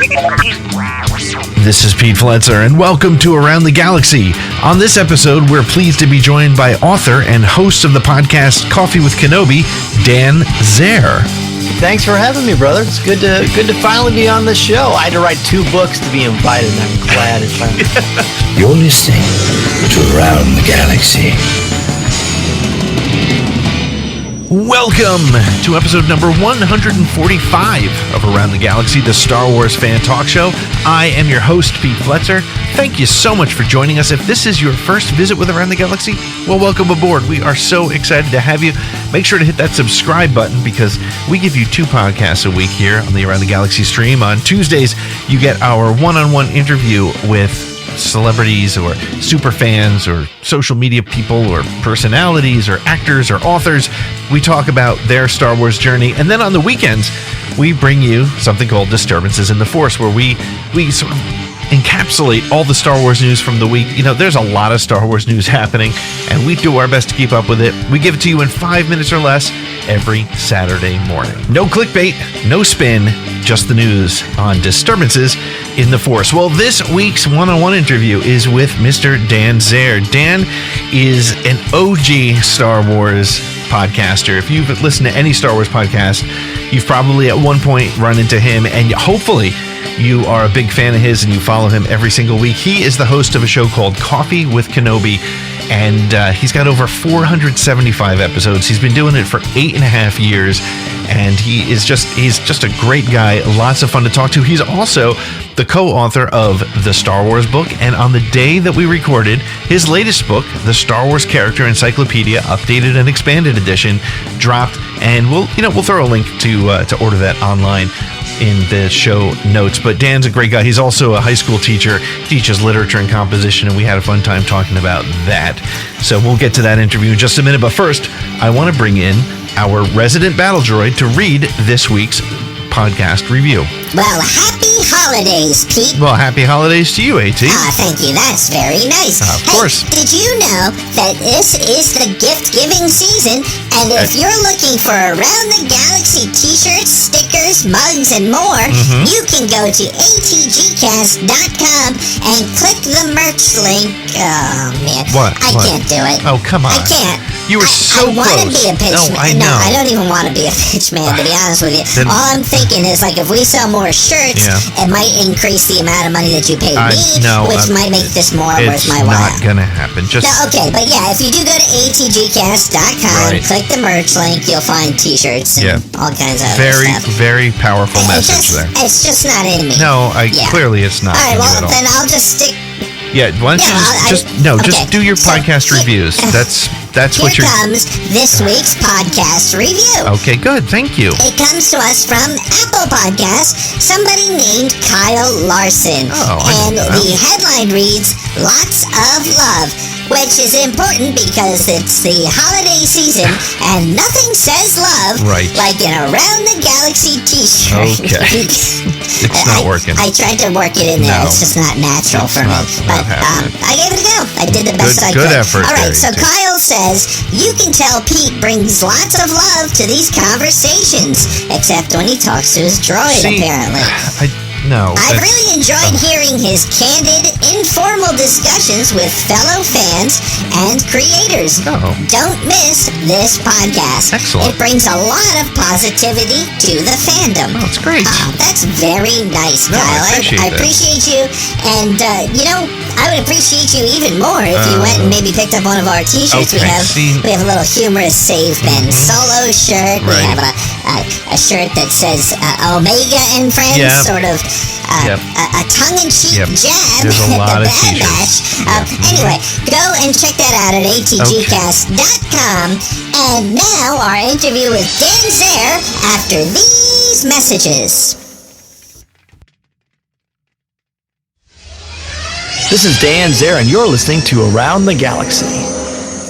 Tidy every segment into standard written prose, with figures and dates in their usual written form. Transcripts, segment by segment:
This is Pete Fletzer, and welcome to Around the Galaxy. On this episode, we're pleased to be joined by author and host of the podcast Coffee with Kenobi, Dan Zehr. Thanks for having me, brother. It's good to finally be on the show. I had to write 2 books to be invited, and I'm glad it's finally. You're listening to Around the Galaxy. Welcome to episode number 145 of Around the Galaxy, the Star Wars fan talk show. I am your host, Pete Fletzer. Thank you so much for joining us. If this is your first visit with Around the Galaxy, well, welcome aboard. We are so excited to have you. Make sure to hit that subscribe button because we give you 2 podcasts a week here on the Around the Galaxy stream. On Tuesdays, you get our one-on-one interview with celebrities or super fans or social media people or personalities or actors or authors. We talk about their Star Wars journey. And then on the weekends, we bring you something called Disturbances in the Force, where we sort of encapsulate all the Star Wars news from the week. You know, there's a lot of Star Wars news happening, and we do our best to keep up with it. We give it to you in 5 minutes or less every Saturday morning. No clickbait, no spin, just the news on Disturbances in the Force. Well, this week's one-on-one interview is with Mr. Dan Zehr. Dan is an OG Star Wars podcaster. If you've listened to any Star Wars podcast, you've probably at one point run into him, and hopefully you are a big fan of his and you follow him every single week. He is the host of a show called Coffee with Kenobi, and he's got over 475 episodes. He's been doing it for 8.5 years, and he's just a great guy. Lots of fun to talk to. He's also the co-author of the Star Wars book, and on the day that we recorded, his latest book, the Star Wars Character Encyclopedia, updated and expanded edition, dropped, and we'll throw a link to order that online in the show notes. But Dan's a great guy. He's also a high school teacher, teaches literature and composition, and we had a fun time talking about that. So we'll get to that interview in just a minute. But first, I want to bring in our resident battle droid to read this week's podcast review. Well, happy holidays, Pete. Well, happy holidays to you, AT. Thank you. That's very nice. Of course. Did you know that this is the gift-giving season? And if you're looking for Around the Galaxy t-shirts, stickers, mugs, and more, you can go to atgcast.com and click the merch link. Oh, man. What? I can't do it. Oh, come on. I can't. You were so I want to close. be a pitch No, man. I know. No, I don't even want to be a pitch man, to be honest with you. Then, all I'm thinking is, like, if we sell more shirts, it might increase the amount of money that you pay me, which might make this more worth my while. It's not going to happen. Okay, but yeah, if you do go to atgcast.com, click the merch link, you'll find t-shirts and all kinds of other stuff. Very powerful message there. It's just not in me. No, clearly it's not. All right, in well, you at all. then I'll just stick... Yeah, why don't you just do your podcast reviews. That's what you're... Here comes this week's podcast review. Okay, good. Thank you. It comes to us from Apple Podcasts, somebody named Kyle Larson. And the headline reads, Lots of Love, which is important because it's the holiday season and nothing says love like an Around the Galaxy t-shirt. Okay. It's not working. I tried to work it in there. No. It's just not natural for me. But I gave it a go. I did the best I could. Good effort. All right, so Kyle says, you can tell Pete brings lots of love to these conversations, except when he talks to his droid, apparently. I've really enjoyed hearing his candid, informal discussions with fellow fans and creators. Don't miss this podcast. Excellent. It brings a lot of positivity to the fandom. Oh, that's great. That's very nice, Kyle. I appreciate you. And, I would appreciate you even more if you went and maybe picked up one of our t-shirts. Okay, we have a little humorous Save Ben Solo shirt. We have a shirt that says Omega and Friends, sort of a tongue-in-cheek jab There's a lot at the of Bad t-shirts. Batch. Anyway, go and check that out at atgcast.com. And now our interview with Dan Zehr after these messages. This is Dan Zehr, and you're listening to Around the Galaxy.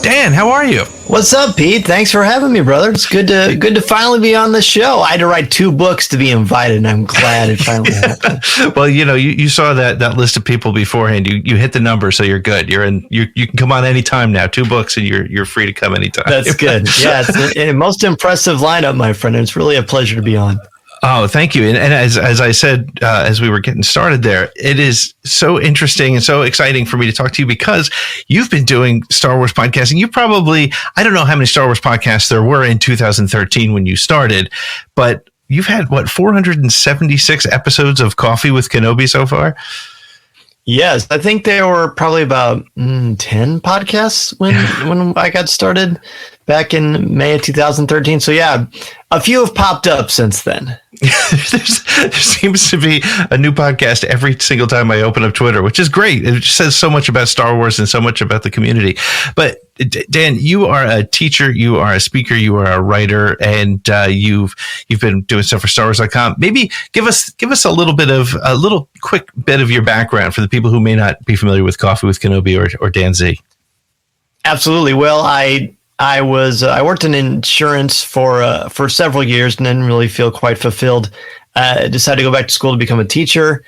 Dan, how are you? What's up, Pete? Thanks for having me, brother. It's good to finally be on the show. I had to write 2 books to be invited, and I'm glad it finally happened. Well, you saw that list of people beforehand. You hit the number, so you're good. You can come on anytime now. 2 books, and you're free to come anytime. That's good. Yeah, it's the most impressive lineup, my friend. It's really a pleasure to be on. Oh, thank you. And as I said, as we were getting started there, it is so interesting and so exciting for me to talk to you because you've been doing Star Wars podcasting. You probably, I don't know how many Star Wars podcasts there were in 2013 when you started, but you've had 476 episodes of Coffee with Kenobi so far? Yes, I think there were probably about 10 podcasts when I got started back in May of 2013. So yeah, a few have popped up since then. There seems to be a new podcast every single time I open up Twitter, which is great. It just says so much about Star Wars and so much about the community. But Dan, you are a teacher, you are a speaker, you are a writer, and you've been doing stuff for StarWars.com. Maybe give us a little quick bit of your background for the people who may not be familiar with Coffee with Kenobi or Dan Z. Absolutely. Well, I worked in insurance for several years and didn't really feel quite fulfilled. Decided to go back to school to become a teacher.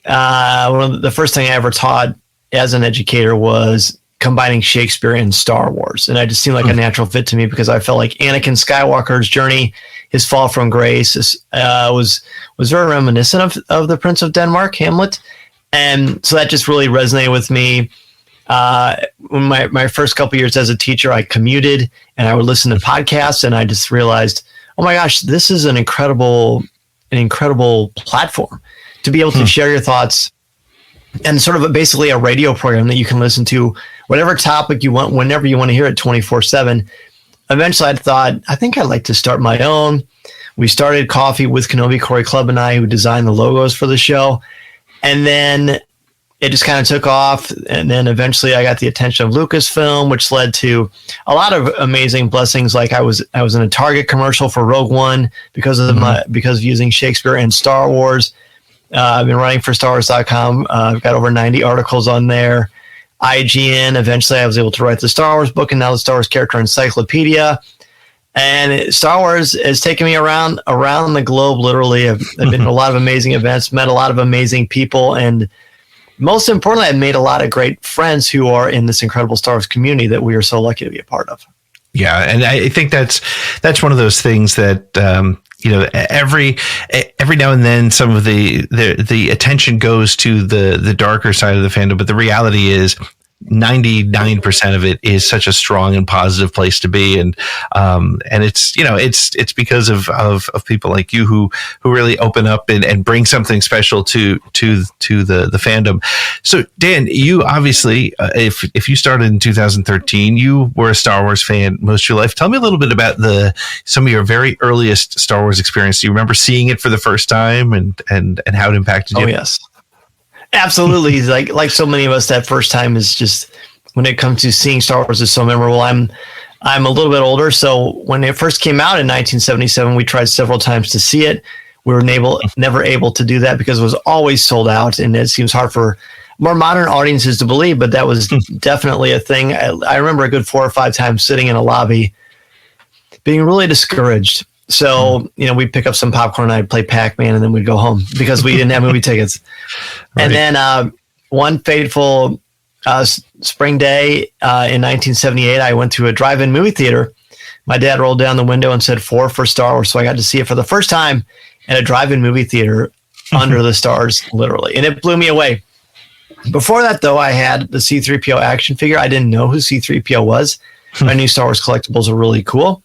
The first thing I ever taught as an educator was combining Shakespeare and Star Wars, and it just seemed like a natural fit to me because I felt like Anakin Skywalker's journey, his fall from grace, was very reminiscent of the Prince of Denmark, Hamlet, and so that just really resonated with me. When my first couple years as a teacher, I commuted and I would listen to podcasts, and I just realized, oh my gosh, this is an incredible platform to be able to share your thoughts and sort of basically a radio program that you can listen to whatever topic you want, whenever you want to hear it 24/7. Eventually I thought, I think I'd like to start my own. We started Coffee with Kenobi, Corey Clubb and I, who designed the logos for the show. And then it just kind of took off, and then eventually I got the attention of Lucasfilm, which led to a lot of amazing blessings. Like I was in a Target commercial for Rogue One because of using Shakespeare and Star Wars. I've been writing for StarWars.com. I've got over 90 articles on there. IGN. Eventually, I was able to write the Star Wars book, and now the Star Wars character Encyclopedia. And Star Wars has taken me around the globe. Literally, I've been to a lot of amazing events, met a lot of amazing people, and most importantly, I've made a lot of great friends who are in this incredible Star Wars community that we are so lucky to be a part of. Yeah, and I think that's one of those things that every now and then some of the attention goes to the darker side of the fandom, but the reality is 99% of it is such a strong and positive place to be, and it's because of people like you who really open up and bring something special to the fandom. So Dan, you obviously if you started in 2013, you were a Star Wars fan most of your life. Tell me a little bit about some of your very earliest Star Wars experience. Do you remember seeing it for the first time and how it impacted you? Oh yes. Absolutely. like so many of us, that first time is just, when it comes to seeing Star Wars, is so memorable. I'm a little bit older, so when it first came out in 1977, we tried several times to see it. We were never able to do that because it was always sold out, and it seems hard for more modern audiences to believe, but that was definitely a thing. I remember a good 4 or 5 times sitting in a lobby being really discouraged. So, we'd pick up some popcorn, I'd play Pac-Man, and then we'd go home because we didn't have movie tickets. Right. And then one fateful spring day in 1978, I went to a drive-in movie theater. My dad rolled down the window and said 4 for Star Wars. So I got to see it for the first time at a drive-in movie theater under the stars, literally. And it blew me away. Before that, though, I had the C-3PO action figure. I didn't know who C-3PO was. I knew Star Wars collectibles were really cool.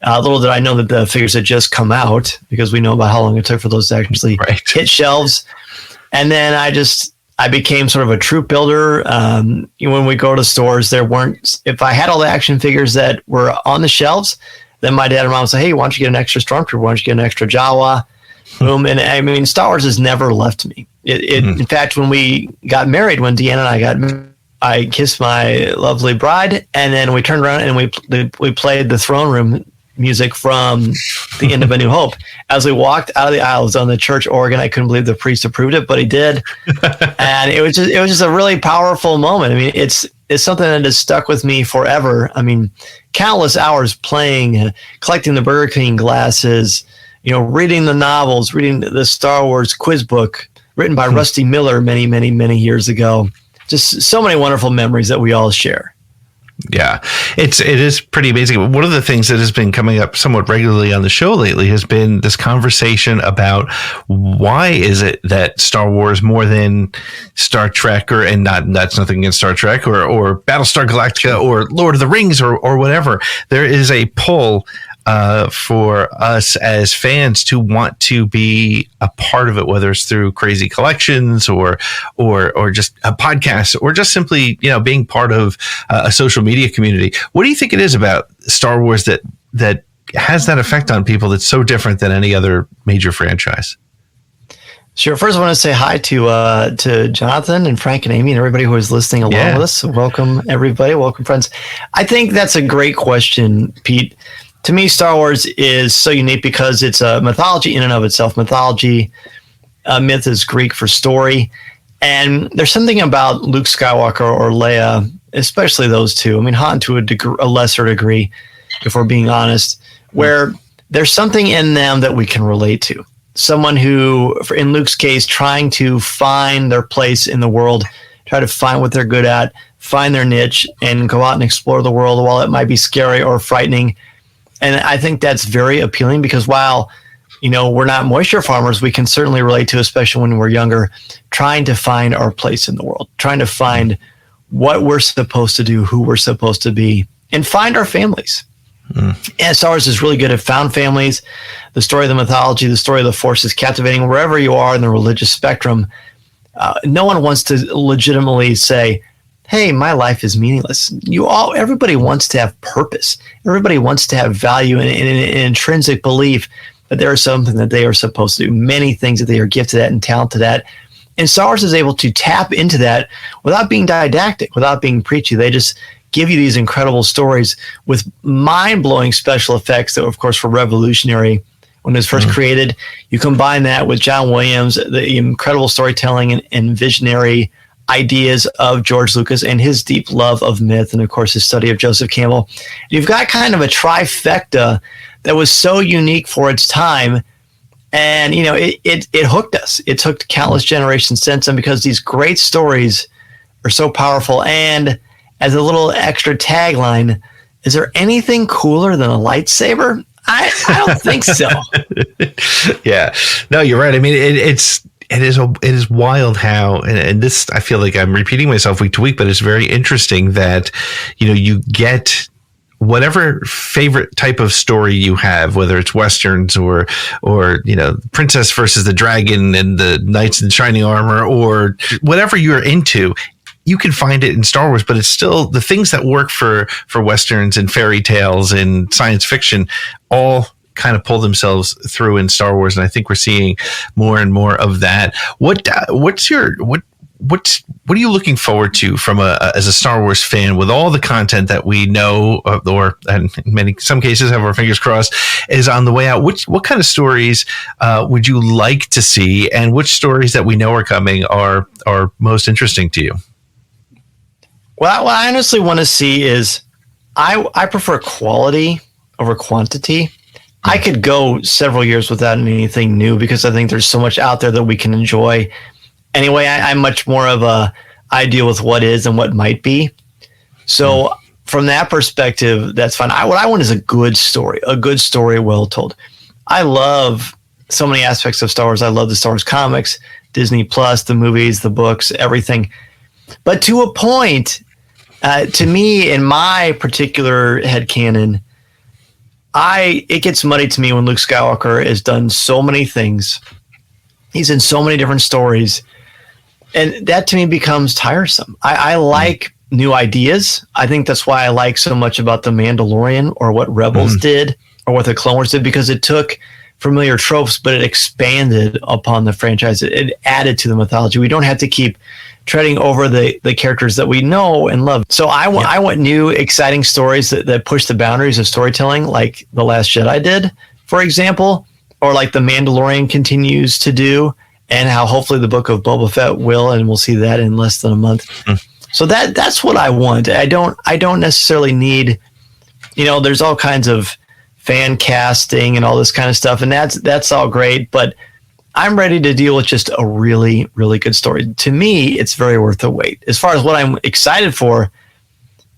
Little did I know that the figures had just come out, because we know about how long it took for those to actually hit shelves. And then I became sort of a troop builder. When we go to stores, if I had all the action figures that were on the shelves, then my dad and mom would say, hey, why don't you get an extra Stormtrooper? Why don't you get an extra Jawa? Boom. And I mean, Star Wars has never left me. In fact, when we got married, when Deanna and I got married, I kissed my lovely bride, and then we turned around and we played the throne room music from the end of A New Hope. As we walked out of the aisle, it was on the church organ. I couldn't believe the priest approved it, but he did. And it was just a really powerful moment. I mean, it's something that has stuck with me forever. I mean, countless hours playing, collecting the Burger King glasses, reading the novels, reading the Star Wars quiz book written by Rusty Miller many, many, many years ago. Just so many wonderful memories that we all share. Yeah, it is pretty amazing. One of the things that has been coming up somewhat regularly on the show lately has been this conversation about why is it that Star Wars, more than Star Trek, that's nothing against Star Trek or Battlestar Galactica or Lord of the Rings or whatever, there is a pull for us as fans to want to be a part of it, whether it's through crazy collections or just a podcast or just simply, being part of a social media community. What do you think it is about Star Wars that has that effect on people that's so different than any other major franchise? Sure. First, I want to say hi to Jonathan and Frank and Amy and everybody who is listening along with us. Welcome, everybody. Welcome, friends. I think that's a great question, Pete. To me, Star Wars is so unique because it's a mythology in and of itself. Mythology, myth is Greek for story. And there's something about Luke Skywalker or Leia, especially those two. I mean, Han to a lesser degree, if we're being honest, where there's something in them that we can relate to. Someone who, in Luke's case, trying to find their place in the world, try to find what they're good at, find their niche, and go out and explore the world while it might be scary or frightening. And I think that's very appealing because while, we're not moisture farmers, we can certainly relate to, especially when we're younger, trying to find our place in the world, trying to find what we're supposed to do, who we're supposed to be, and find our families. And Star Wars is really good at found families. The story of the mythology, the story of the Force is captivating wherever you are in the religious spectrum. No one wants to legitimately say, hey, my life is meaningless. Everybody wants to have purpose. Everybody wants to have value and an intrinsic belief that there is something that they are supposed to do, many things that they are gifted at and talented at. And Star Wars is able to tap into that without being didactic, without being preachy. They just give you these incredible stories with mind-blowing special effects that, of course, were revolutionary when it was first created. You combine that with John Williams, the incredible storytelling and visionary ideas of George Lucas and his deep love of myth and, of course, his study of Joseph Campbell. You've got kind of a trifecta that was so unique for its time. And, it hooked us. It's hooked countless generations since then because these great stories are so powerful. And as a little extra tagline, is there anything cooler than a lightsaber? I don't think so. Yeah. No, you're right. I mean, it is wild how, and this, I feel like I'm repeating myself week to week, but it's very interesting that, you get whatever favorite type of story you have, whether it's Westerns or Princess versus the Dragon and the Knights in Shining Armor or whatever you're into, you can find it in Star Wars, but it's still the things that work for Westerns and fairy tales and science fiction all kind of pull themselves through in Star Wars, and I think we're seeing more and more of that. What are you looking forward to from as a Star Wars fan with all the content that we know and in some cases have our fingers crossed is on the way out? What kind of stories would you like to see, and which stories that we know are coming are most interesting to you? Well, what I honestly want to see is I prefer quality over quantity. I could go several years without anything new because I think there's so much out there that we can enjoy. Anyway, I'm much more of I deal with what is and what might be. So from that perspective, that's fine. What I want is a good story well told. I love so many aspects of Star Wars. I love the Star Wars comics, Disney Plus, the movies, the books, everything. But to a point, to me, in my particular headcanon, it gets muddy to me when Luke Skywalker has done so many things. He's in so many different stories. And that to me becomes tiresome. I like new ideas. I think that's why I like so much about The Mandalorian or what Rebels did or what the Clone Wars did, because it took familiar tropes, but it expanded upon the franchise. It added to the mythology. We don't have to keep treading over the characters that we know and love. So I want new, exciting stories that push the boundaries of storytelling, like The Last Jedi did, for example, or like The Mandalorian continues to do, and how hopefully the Book of Boba Fett will, and we'll see that in less than a month. So that's what I want. I don't necessarily need, there's all kinds of fan casting and all this kind of stuff, and that's all great, but I'm ready to deal with just a really, really good story. To me, it's very worth the wait. As far as what I'm excited for,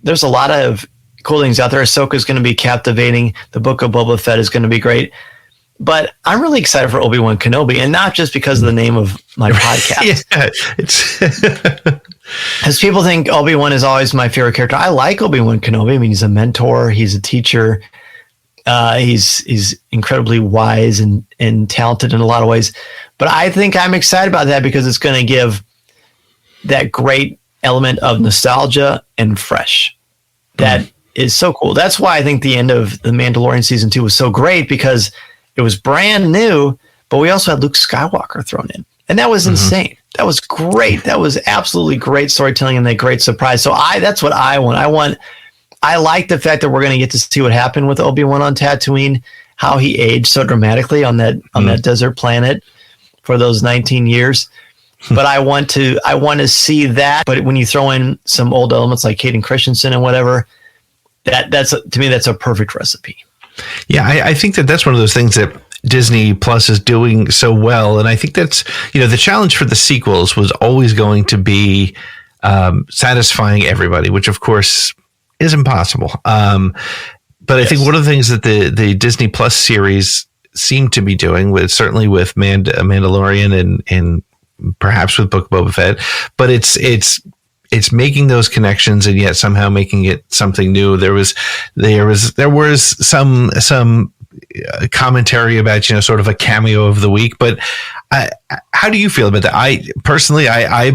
there's a lot of cool things out there. Ahsoka is going to be captivating. The Book of Boba Fett is going to be great. But I'm really excited for Obi-Wan Kenobi, and not just because of the name of my podcast. As people think Obi-Wan is always my favorite character. I like Obi-Wan Kenobi. I mean, he's a mentor. He's a teacher. He's incredibly wise and talented in a lot of ways. But I think I'm excited about that because it's going to give that great element of nostalgia and fresh. That is so cool. That's why I think the end of The Mandalorian season 2 was so great, because it was brand new, but we also had Luke Skywalker thrown in. And that was insane. That was great. That was absolutely great storytelling and a great surprise. So that's what I want. I like the fact that we're going to get to see what happened with Obi-Wan on Tatooine, how he aged so dramatically on that desert planet for those 19 years. But I want to see that. But when you throw in some old elements like Hayden Christensen and whatever, that's to me, that's a perfect recipe. Yeah, I think that's one of those things that Disney Plus is doing so well. And I think that's, the challenge for the sequels was always going to be satisfying everybody, which of course is impossible. But I think one of the things that the Disney Plus series seem to be doing, certainly with Mandalorian and perhaps with Book of Boba Fett, but it's making those connections and yet somehow making it something new. There was some commentary about, sort of a cameo of the week, but how do you feel about that? I personally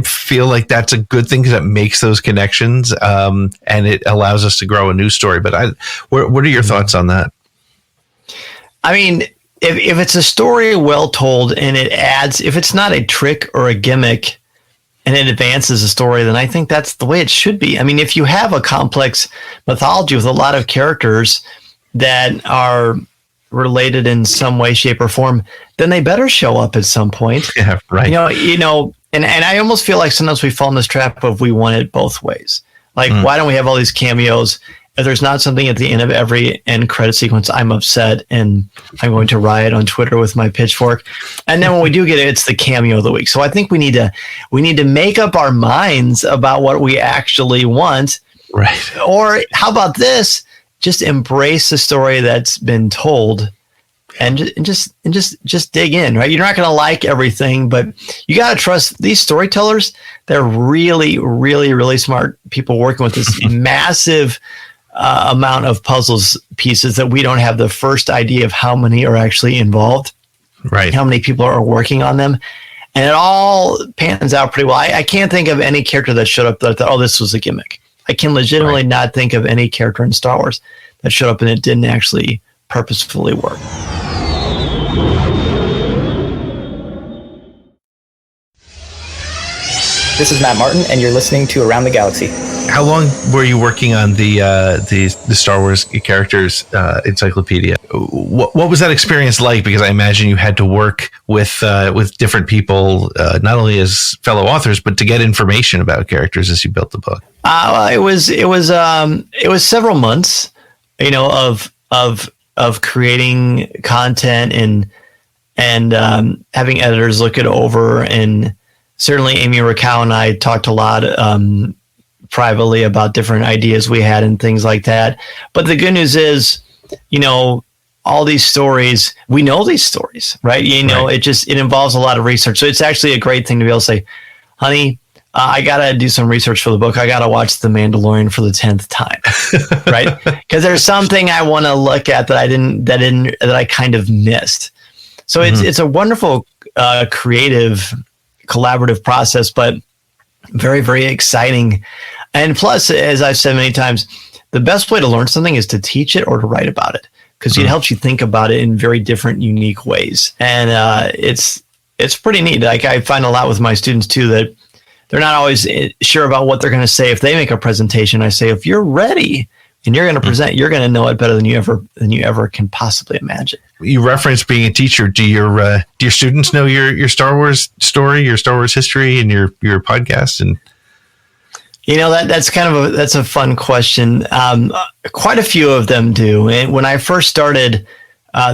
feel like that's a good thing because it makes those connections, and it allows us to grow a new story. But what are your thoughts on that? I mean, if it's a story well told and it adds, if it's not a trick or a gimmick, and it advances the story, then I think that's the way it should be. I mean, if you have a complex mythology with a lot of characters that are related in some way, shape, or form, then they better show up at some point. Yeah, right. And I almost feel like sometimes we fall in this trap of we want it both ways. Like, why don't we have all these cameos? If there's not something at the end of every end credit sequence, I'm upset and I'm going to riot on Twitter with my pitchfork. And then when we do get it, it's the cameo of the week. So I think we need to make up our minds about what we actually want. Right. Or how about this? Just embrace the story that's been told and just dig in, right? You're not going to like everything, but you got to trust these storytellers. They're really, really, really smart people working with this massive amount of puzzles pieces that we don't have the first idea of how many are actually involved, right? How many people are working on them, and it all pans out pretty well. I can't think of any character that showed up that thought, this was a gimmick. I can legitimately not think of any character in Star Wars that showed up and it didn't actually purposefully work. This is Matt Martin, and you're listening to Around the Galaxy. How long were you working on the Star Wars characters encyclopedia? What was that experience like? Because I imagine you had to work with different people, not only as fellow authors, but to get information about characters as you built the book. It was several months, of creating content and having editors look it over, and certainly Amy Rakow and I talked a lot privately about different ideas we had and things like that. But the good news is, all these stories, we know these stories, right? It involves a lot of research. So it's actually a great thing to be able to say, honey, I got to do some research for the book. I got to watch The Mandalorian for the 10th time, right? Because there's something I want to look at that I kind of missed. So it's a wonderful, creative, collaborative process, but very, very exciting. And plus, as I've said many times, the best way to learn something is to teach it or to write about it, because it helps you think about it in very different, unique ways. And it's pretty neat. Like, I find a lot with my students too, that they're not always sure about what they're going to say. If they make a presentation, I say, if you're ready and you're going to present, you're going to know it better than you ever can possibly imagine. You referenced being a teacher. Do your students know your Star Wars story, your Star Wars history, and your podcast? And that's a fun question. Quite a few of them do. And when I first started,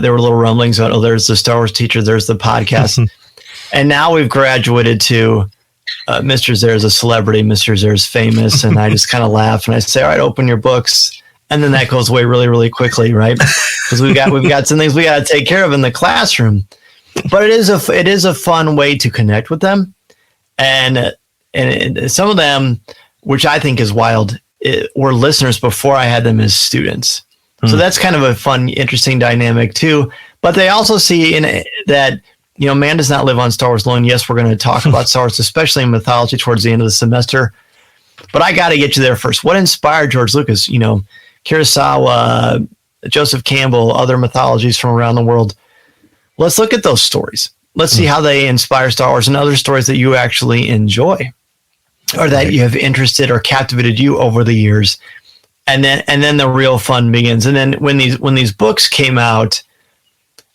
there were little rumblings about, there's the Star Wars teacher, there's the podcast, and now we've graduated to, Mr. Zehr is a celebrity. Mr. Zehr is famous. And I just kind of laugh and I say, all right, open your books. And then that goes away really, really quickly, right? Because we've got some things we got to take care of in the classroom. But it is a fun way to connect with them. And some of them, which I think is wild, were listeners before I had them as students. So that's kind of a fun, interesting dynamic too. But they also see that, man does not live on Star Wars alone. Yes, we're going to talk about Star Wars, especially in mythology towards the end of the semester. But I got to get you there first. What inspired George Lucas? Kurosawa, Joseph Campbell, other mythologies from around the world. Let's look at those stories. Let's see how they inspire Star Wars and other stories that you actually enjoy or that you have interested or captivated you over the years. And then the real fun begins. And then when these books came out,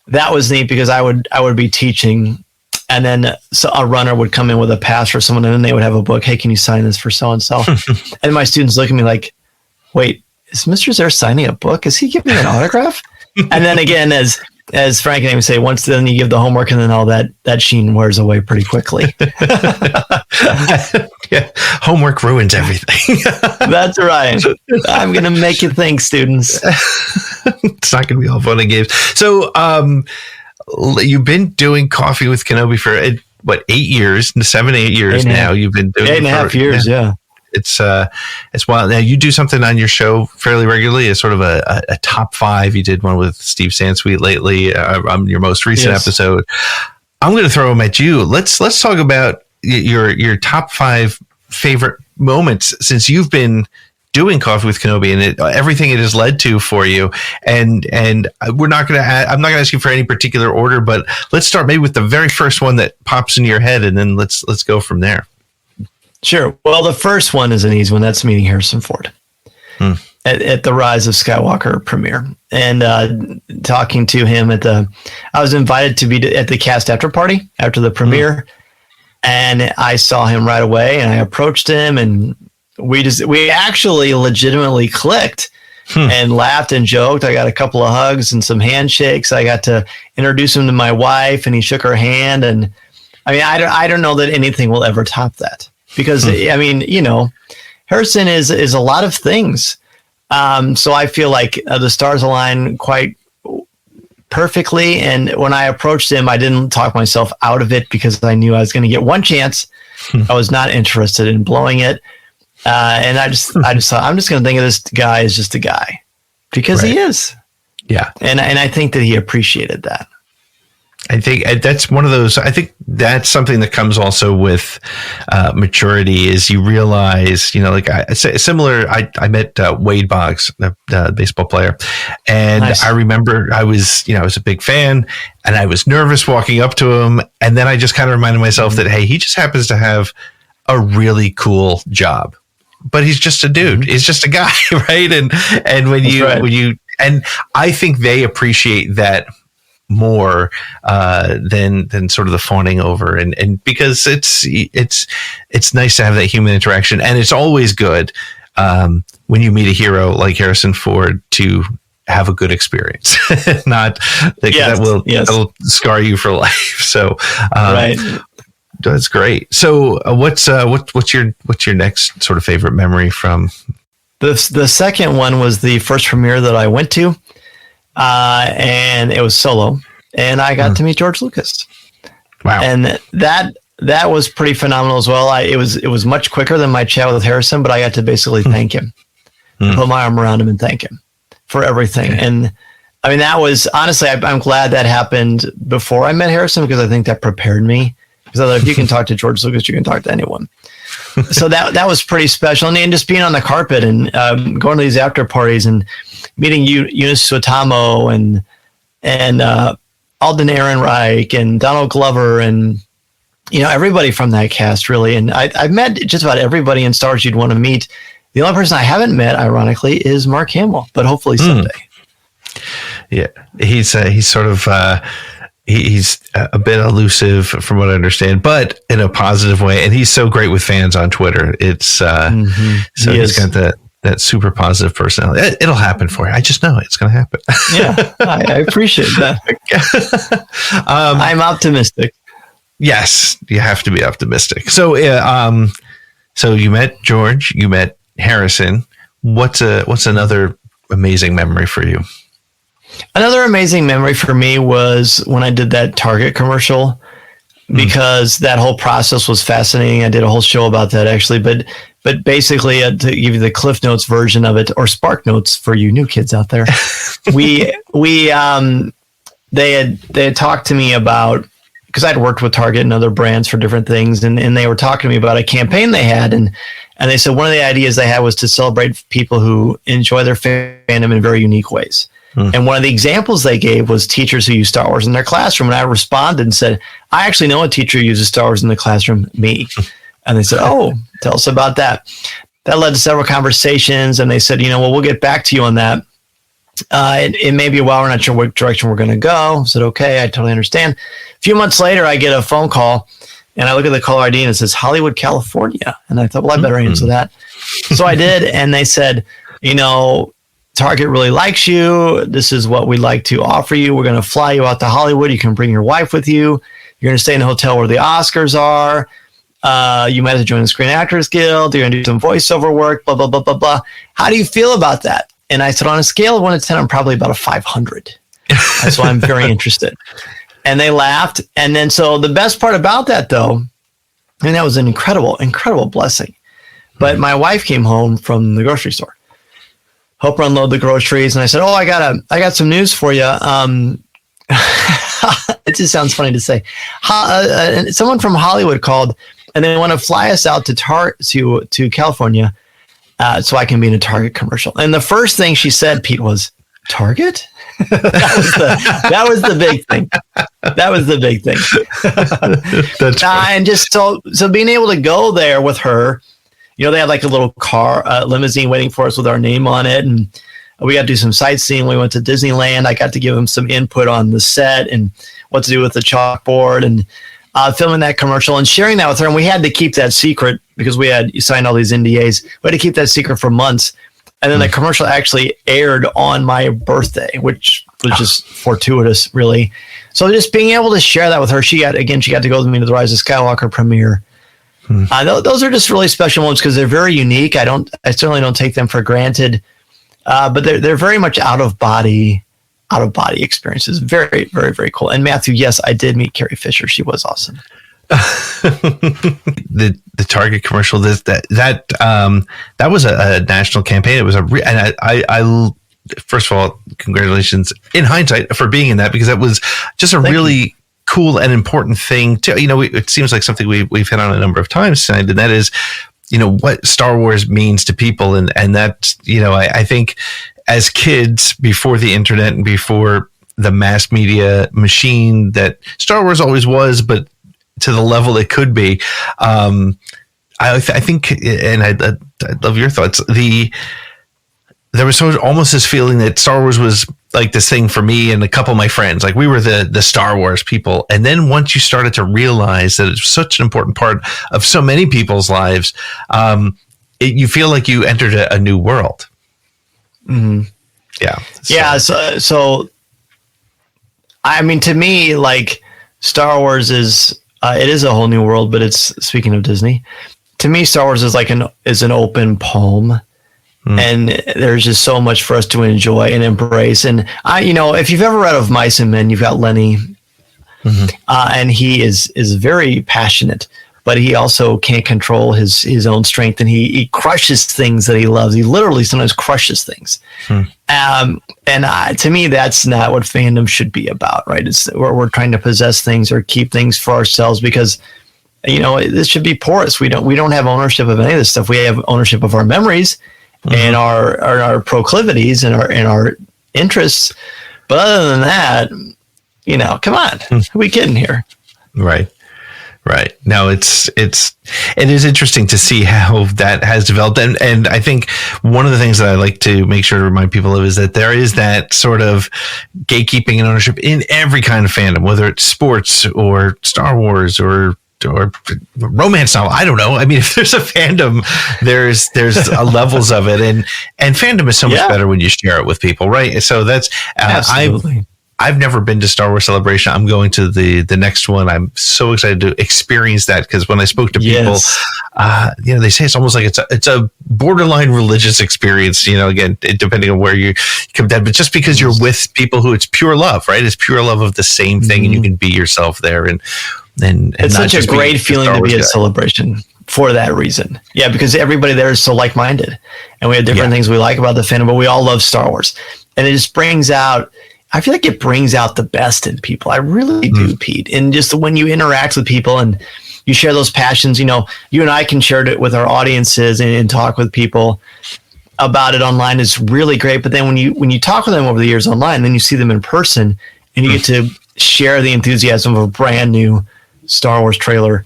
that was neat because I would be teaching and then a runner would come in with a pass for someone and then they would have a book. Hey, can you sign this for so-and-so? And my students look at me like, wait, is Mr. Zehr signing a book? Is he giving me an autograph? And then again, as Frank and I would say, once then you give the homework and then all that sheen wears away pretty quickly. Yeah, homework ruins everything. That's right. I'm going to make you think, students. It's not going to be all fun and games. So you've been doing Coffee with Kenobi for, 8 years, 7, 8 years now. You've been doing 8.5 years, yeah. It's wild. Now you do something on your show fairly regularly. It's sort of a top 5. You did one with Steve Sansweet lately on your most recent episode. I'm going to throw them at you. Let's talk about your top 5 favorite moments since you've been doing Coffee with Kenobi and everything it has led to for you. And I'm not going to ask you for any particular order, but let's start maybe with the very first one that pops into your head, and then let's go from there. Sure. Well, the first one is an easy one. That's meeting Harrison Ford at the Rise of Skywalker premiere and talking to him I was invited to be at the cast after party after the premiere, and I saw him right away, and I approached him, and we actually legitimately clicked and laughed and joked. I got a couple of hugs and some handshakes. I got to introduce him to my wife, and he shook her hand, and I mean, I don't know that anything will ever top that. Because, I mean, Harrison is a lot of things. So I feel like the stars align quite perfectly. And when I approached him, I didn't talk myself out of it because I knew I was going to get one chance. I was not interested in blowing it. And I just thought, I'm just going to think of this guy as just a guy because he is. Yeah. And I think that he appreciated that. I think that's one of those. I think that's something that comes also with maturity. Is you realize, I met Wade Boggs, the baseball player, and nice. I remember I was a big fan, and I was nervous walking up to him, and then I just kind of reminded myself that hey, he just happens to have a really cool job, but he's just a dude. He's just a guy, right? And when you and I think they appreciate that more than sort of the fawning over and because it's nice to have that human interaction, and it's always good when you meet a hero like Harrison Ford to have a good experience. Not that'll scar you for life. So right. That's great. So what's your next sort of favorite memory from the second one? Was the first premiere that I went to. And it was solo, and I got to meet George Lucas. Wow! And that was pretty phenomenal as well. It was much quicker than my chat with Harrison, but I got to basically thank him, put my arm around him, and thank him for everything. Okay. And I mean, that was honestly, I'm glad that happened before I met Harrison because I think that prepared me. Because if you can talk to George Lucas, you can talk to anyone. So that was pretty special, and just being on the carpet and going to these after parties and meeting Eunice Suetamo and Alden Ehrenreich and Donald Glover and everybody from that cast really. And I've met just about everybody in Star Wars you'd want to meet. The only person I haven't met, ironically, is Mark Hamill, but hopefully someday. Yeah, he's sort of. He's a bit elusive from what I understand, but in a positive way. And he's so great with fans on Twitter. It's so he's got that super positive personality. It'll happen for you. I just know it's going to happen. Yeah, I appreciate that. I'm optimistic. Yes, you have to be optimistic. So, so you met George, you met Harrison. What's another amazing memory for you? Another amazing memory for me was when I did that Target commercial, because that whole process was fascinating. I did a whole show about that actually, but basically to give you the Cliff Notes version of it, or Spark Notes for you new kids out there, they had talked to me about, because I'd worked with Target and other brands for different things, and they were talking to me about a campaign they had, and they said one of the ideas they had was to celebrate people who enjoy their fandom in very unique ways. And one of the examples they gave was teachers who use Star Wars in their classroom. And I responded and said, I actually know a teacher who uses Star Wars in the classroom, me. And they said, oh, tell us about that. That led to several conversations. And they said, well, we'll get back to you on that. It may be a while. We're not sure what direction we're going to go. I said, okay, I totally understand. A few months later, I get a phone call. And I look at the caller ID and it says Hollywood, California. And I thought, well, I better answer that. So I did. And they said, Target really likes you. This is what we'd like to offer you. We're going to fly you out to Hollywood. You can bring your wife with you. You're going to stay in a hotel where the Oscars are. You might have to join the Screen Actors Guild. You're going to do some voiceover work, blah, blah, blah, blah, blah. How do you feel about that? And I said, on a scale of 1 to 10, I'm probably about a 500. So I'm very interested. And they laughed. And then, so the best part about that, though, and that was an incredible, incredible blessing. But my wife came home from the grocery store. Help her unload the groceries. And I said, I got some news for you. It just sounds funny to say. Someone from Hollywood called and they want to fly us out to California so I can be in a Target commercial. And the first thing she said, Pete, was, Target? that was the big thing. That was the big thing. That's and just so being able to go there with her, they had like a little car, limousine waiting for us with our name on it. And we got to do some sightseeing. We went to Disneyland. I got to give them some input on the set and what to do with the chalkboard and filming that commercial and sharing that with her. And we had to keep that secret because we had signed all these NDAs. We had to keep that secret for months. And then the commercial actually aired on my birthday, which was just fortuitous, really. So just being able to share that with her, she got to go with me to the Rise of Skywalker premiere. Those are just really special moments because they're very unique. I certainly don't take them for granted, but they're very much out of body experiences. Very, very, very cool. And Matthew, yes, I did meet Carrie Fisher. She was awesome. the Target commercial, that was a national campaign. It was and I first of all, congratulations in hindsight for being in that, because that was just a really cool and important thing too. It seems like something we've hit on a number of times tonight, and that is, what Star Wars means to people. And that, I think as kids, before the internet and before the mass media machine that Star Wars always was, but to the level it could be, I think, and I'd love your thoughts. There was almost this feeling that Star Wars was like this thing for me and a couple of my friends. Like we were the Star Wars people. And then once you started to realize that it's such an important part of so many people's lives, you feel like you entered a new world. Mm-hmm. Yeah. Yeah. So, I mean, to me, like Star Wars is a whole new world, but it's, speaking of Disney, to me, Star Wars is like an open palm. And there's just so much for us to enjoy and embrace. And if you've ever read of Mice and Men, you've got Lenny, and he is very passionate, but he also can't control his own strength, and he crushes things that he loves. He literally sometimes crushes things. To me, that's not what fandom should be about, right? It's where we're trying to possess things or keep things for ourselves because, this should be porous. We don't have ownership of any of this stuff. We have ownership of our memories and our proclivities and our interests. But other than that, come on, who are we kidding here? Right. Now it is interesting to see how that has developed. And I think one of the things that I like to make sure to remind people of is that there is that sort of gatekeeping and ownership in every kind of fandom, whether it's sports or Star Wars or romance novel. I don't know. I mean, if there's a fandom, there's levels of it, and fandom is so much better when you share it with people, right? So that's absolutely. I've never been to Star Wars Celebration. I'm going to the next one. I'm so excited to experience that, because when I spoke to people, they say it's almost like it's a borderline religious experience. Again, depending on where you come down, but just because you're with people who it's pure love, right? It's pure love of the same thing, and you can be yourself there. And it's such a great feeling to be at Celebration for that reason. Yeah, because everybody there is so like-minded, and we have different things we like about the fandom, but we all love Star Wars, and it just brings out. I feel like it brings out the best in people. I really do, Pete. And just when you interact with people and you share those passions, you and I can share it with our audiences and talk with people about it online is really great. But then when you talk with them over the years online, then you see them in person and you get to share the enthusiasm of a brand new Star Wars trailer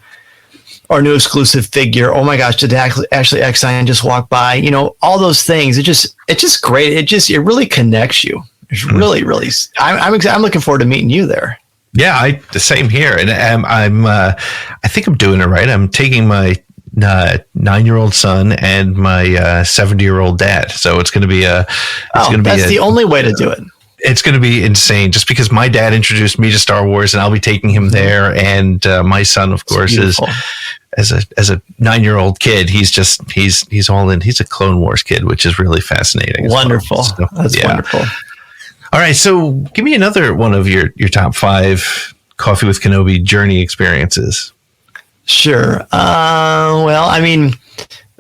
or new exclusive figure. Oh my gosh, did Ashley Eckstein just walk by? All those things. It's just great. It really connects you. It's really, really. I'm looking forward to meeting you there. Yeah, the same here, and I think I'm doing it right. I'm taking my 9-year-old son and my 70-year-old dad. So it's going to be that's the only way to do it. It's going to be insane, just because my dad introduced me to Star Wars, and I'll be taking him there. And my son, of course, is as a 9-year-old kid. He's all in. He's a Clone Wars kid, which is really fascinating. Wonderful. Well. So, that's wonderful. All right, so give me another one of your top 5 Coffee with Kenobi journey experiences. Sure. Well, I mean,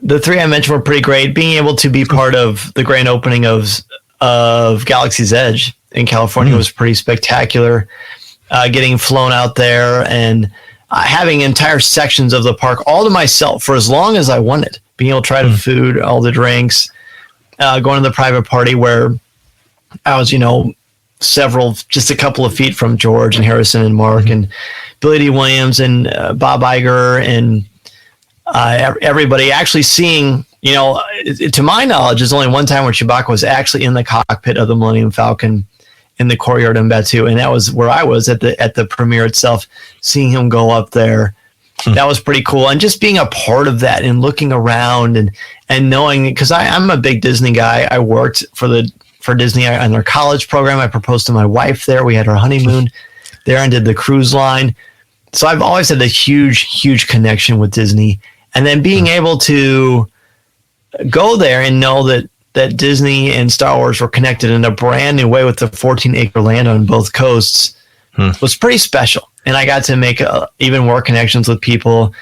the 3 I mentioned were pretty great. Being able to be part of the grand opening of Galaxy's Edge in California was pretty spectacular. Getting flown out there and having entire sections of the park all to myself for as long as I wanted. Being able to try the food, all the drinks, going to the private party where I was, just a couple of feet from George and Harrison and Mark and Billy D. Williams and Bob Iger and everybody actually seeing, to my knowledge, there's only one time where Chewbacca was actually in the cockpit of the Millennium Falcon in the courtyard in Batuu, and that was where I was at the premiere itself, seeing him go up there. That was pretty cool. And just being a part of that and looking around and knowing, because I'm a big Disney guy. I worked for Disney on their college program. I proposed to my wife there. We had our honeymoon there and did the cruise line. So I've always had a huge, huge connection with Disney. And then being able to go there and know that Disney and Star Wars were connected in a brand new way with the 14-acre land on both coasts was pretty special. And I got to make even more connections with people.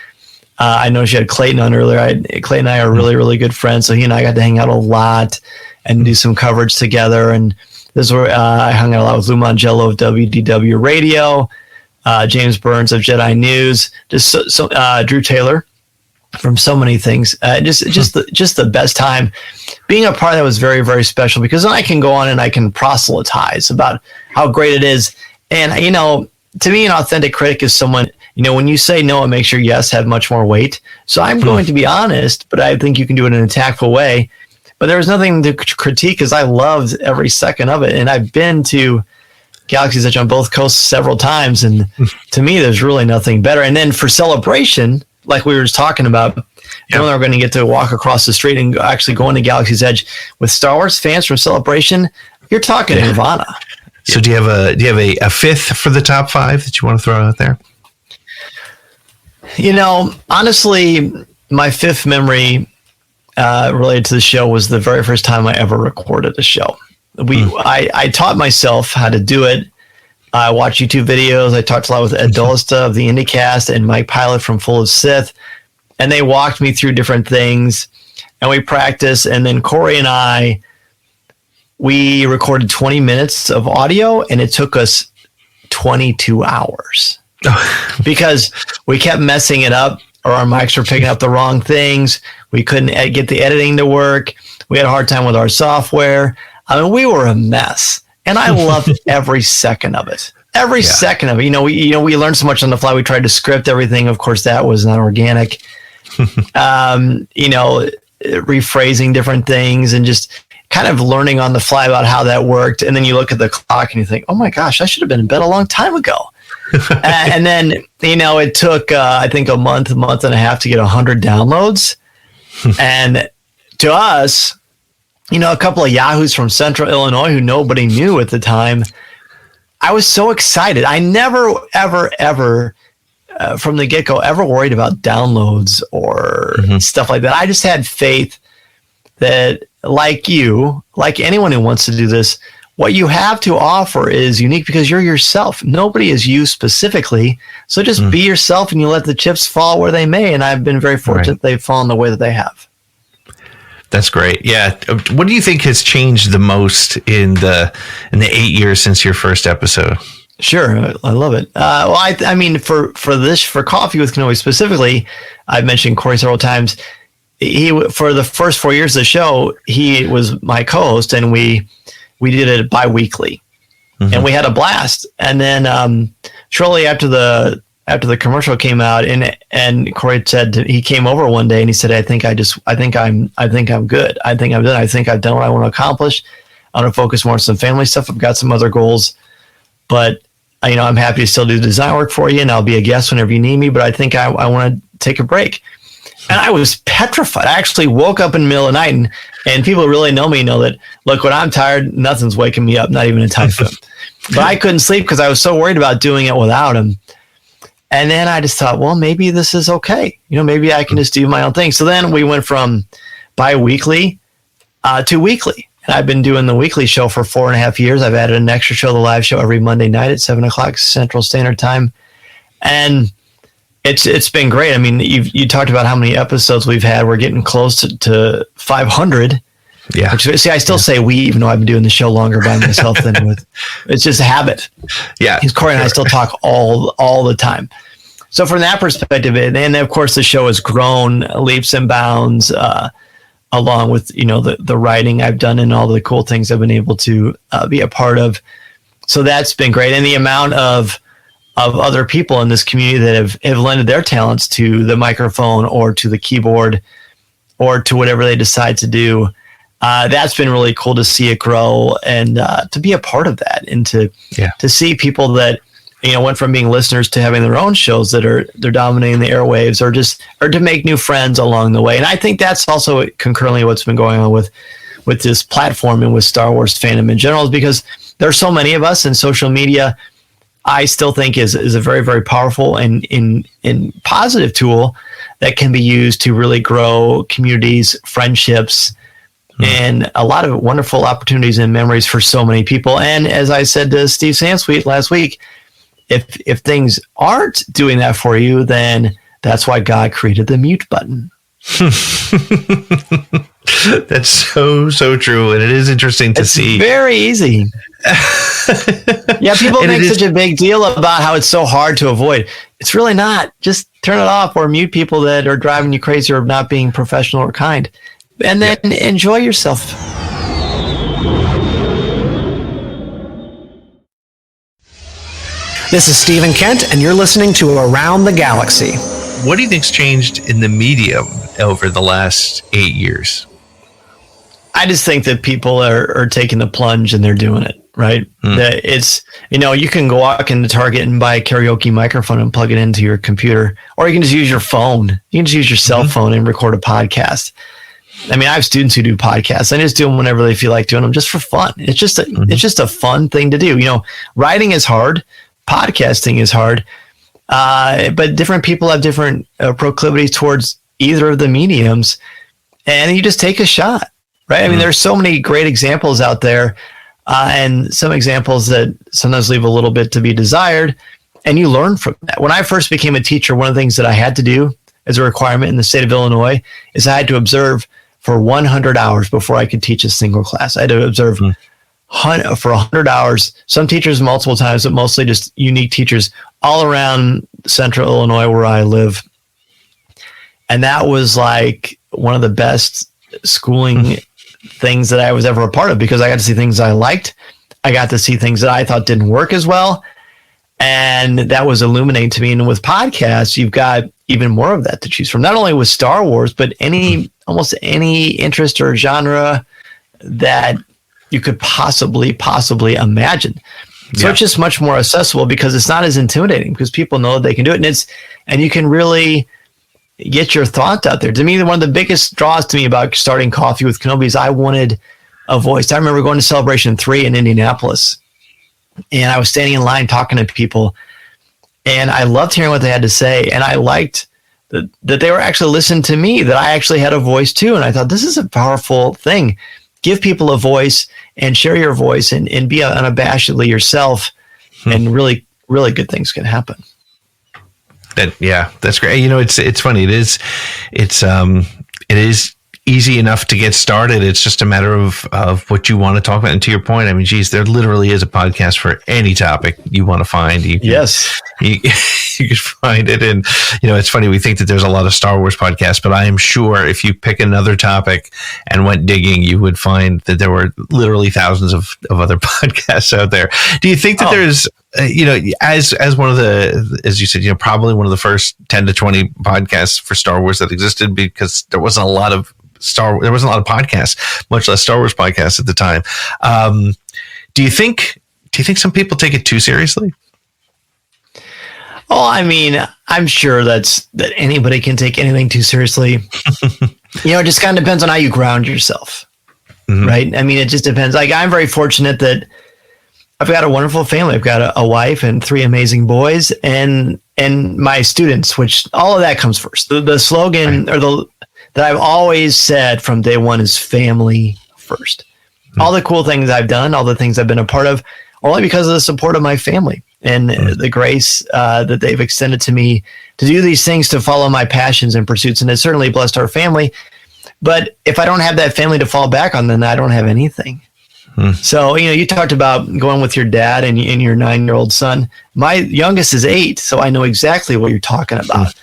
I know she had Clayton on earlier. Clayton and I are really, really good friends. So he and I got to hang out a lot and do some coverage together. And this is where I hung out a lot with Lou Mangello of WDW Radio, James Burns of Jedi News, Drew Taylor from so many things. Just the best time. Being a part of that was very, very special, because then I can go on and I can proselytize about how great it is. And, to me, an authentic critic is someone, when you say no, it makes your yes have much more weight. So I'm going to be honest, but I think you can do it in a tactful way. But there was nothing to critique, because I loved every second of it. And I've been to Galaxy's Edge on both coasts several times. And to me, there's really nothing better. And then for Celebration, like we were just talking about, when we're going to get to walk across the street and actually go into Galaxy's Edge with Star Wars fans from Celebration, you're talking Nirvana. So do you have a fifth for the top 5 that you want to throw out there? Honestly, my fifth memory related to the show was the very first time I ever recorded a show. I taught myself how to do it. I watched YouTube videos. I talked a lot with Ed Dullista of the IndyCast and Mike Pilot from Full of Sith, and they walked me through different things, and we practiced. And then Corey and we recorded 20 minutes of audio, and it took us 22 hours because we kept messing it up, or our mics were picking up the wrong things. We couldn't get the editing to work. We had a hard time with our software. I mean, we were a mess, and I loved every second of it. Every second of it. We learned so much on the fly. We tried to script everything. Of course, that was not organic. Rephrasing different things and just kind of learning on the fly about how that worked. And then you look at the clock and you think, oh my gosh, I should have been in bed a long time ago. And then, it took, I think a month and a half to get 100 downloads. And to us, a couple of yahoos from Central Illinois who nobody knew at the time, I was so excited. I never, ever, from the get-go, ever worried about downloads or stuff like that. I just had faith that, like anyone who wants to do this, what you have to offer is unique because you're yourself. Nobody is you specifically. So just be yourself and you let the chips fall where they may. And I've been very fortunate they've fallen the way that they have. That's great. Yeah. What do you think has changed the most in the 8 years since your first episode? Sure. I love it. Well, I mean, for Coffee with Kenobi specifically, I've mentioned Corey several times. For the first 4 years of the show, he was my co-host and we did it bi-weekly and we had a blast. And then, shortly after the commercial came out and Corey said, he came over one day and he said, I think I'm good. I think I've done what I want to accomplish. I want to focus more on some family stuff. I've got some other goals, but I'm happy to still do design work for you and I'll be a guest whenever you need me, but I think I want to take a break. And I was petrified. I actually woke up in the middle of the night and people who really know me know that, look, when I'm tired, nothing's waking me up, not even a typhoon. But I couldn't sleep because I was so worried about doing it without him. And then I just thought, well, maybe this is okay. Maybe I can just do my own thing. So then we went from bi-weekly to weekly. And I've been doing the weekly show for 4.5 years. I've added an extra show, the live show, every Monday night at 7:00 Central Standard Time. And it's been great. I mean, you talked about how many episodes we've had. We're getting close to 500. Yeah. See, I still say we, even though I've been doing the show longer by myself than with. It's just a habit. Yeah. Corey and I still talk all the time. So from that perspective, and of course the show has grown leaps and bounds, along with the writing I've done and all the cool things I've been able to be a part of. So that's been great, and the amount of other people in this community that have lended their talents to the microphone or to the keyboard or to whatever they decide to do. That's been really cool to see it grow and to be a part of that and to see people that went from being listeners to having their own shows that they're dominating the airwaves or to make new friends along the way. And I think that's also concurrently what's been going on with this platform and with Star Wars fandom in general, is because there are so many of us, and social media I still think is a very, very powerful and positive tool that can be used to really grow communities, friendships, and a lot of wonderful opportunities and memories for so many people. And as I said to Steve Sansweet last week, if things aren't doing that for you, then that's why God created the mute button. That's so true, and it is interesting to see. It's very easy. Yeah, people make such a big deal about how it's so hard to avoid. It's really not. Just turn it off or mute people that are driving you crazy or not being professional or kind, and then enjoy yourself. This is Stephen Kent, and you're listening to Around the Galaxy. What do you think's changed in the medium over the last 8 years? I just think that people are taking the plunge and they're doing it, right? That it's, you can go walk into Target and buy a karaoke microphone and plug it into your computer, or you can just use your phone. You can just use your cell phone and record a podcast. I mean, I have students who do podcasts. I just do them whenever they feel like doing them, just for fun. It's just a fun thing to do. Writing is hard. Podcasting is hard. But different people have different proclivities towards either of the mediums, and you just take a shot, right? I mean, there's so many great examples out there, and some examples that sometimes leave a little bit to be desired, and you learn from that. When I first became a teacher, one of the things that I had to do as a requirement in the state of Illinois is I had to observe for 100 hours before I could teach a single class. I had to observe for 100 hours, some teachers multiple times, but mostly just unique teachers all around central Illinois where I live. And that was like one of the best schooling things that I was ever a part of, because I got to see things I liked. I got to see things that I thought didn't work as well. And that was illuminating to me. And with podcasts, you've got even more of that to choose from, not only with Star Wars, but almost any interest or genre that you could possibly imagine. So it's just much more accessible because it's not as intimidating, because people know that they can do it, and you can really get your thoughts out there. To me, one of the biggest draws to me about starting Coffee with Kenobi is I wanted a voice. I remember going to Celebration 3 in Indianapolis, and I was standing in line talking to people, and I loved hearing what they had to say, and I liked that they were actually listening to me, that I actually had a voice too. And I thought, this is a powerful thing. Give people a voice and share your voice and be unabashedly yourself, and really, really good things can happen. That's great. It's funny. It is easy enough to get started. It's just a matter of what you want to talk about. And to your point, I mean, geez, there literally is a podcast for any topic you want to find. Yes. You can find it. And, it's funny. We think that there's a lot of Star Wars podcasts, but I am sure if you pick another topic and went digging, you would find that there were literally thousands of other podcasts out there. Do you think that there's, as one of the, as you said, probably one of the first 10 to 20 podcasts for Star Wars that existed, because there wasn't a lot of podcasts, much less Star Wars podcasts at the time. Do you think some people take it too seriously? Oh, I mean, I'm sure that anybody can take anything too seriously. It just kind of depends on how you ground yourself, right? I mean, it just depends. Like, I'm very fortunate that I've got a wonderful family. I've got a wife and 3 amazing boys, and my students, which all of that comes first. The slogan that I've always said from day one is family first. All the cool things I've done, all the things I've been a part of, only because of the support of my family and the grace that they've extended to me to do these things, to follow my passions and pursuits. And it's certainly blessed our family. But if I don't have that family to fall back on, then I don't have anything. So, you talked about going with your dad and your 9-year-old son. My youngest is 8, so I know exactly what you're talking about.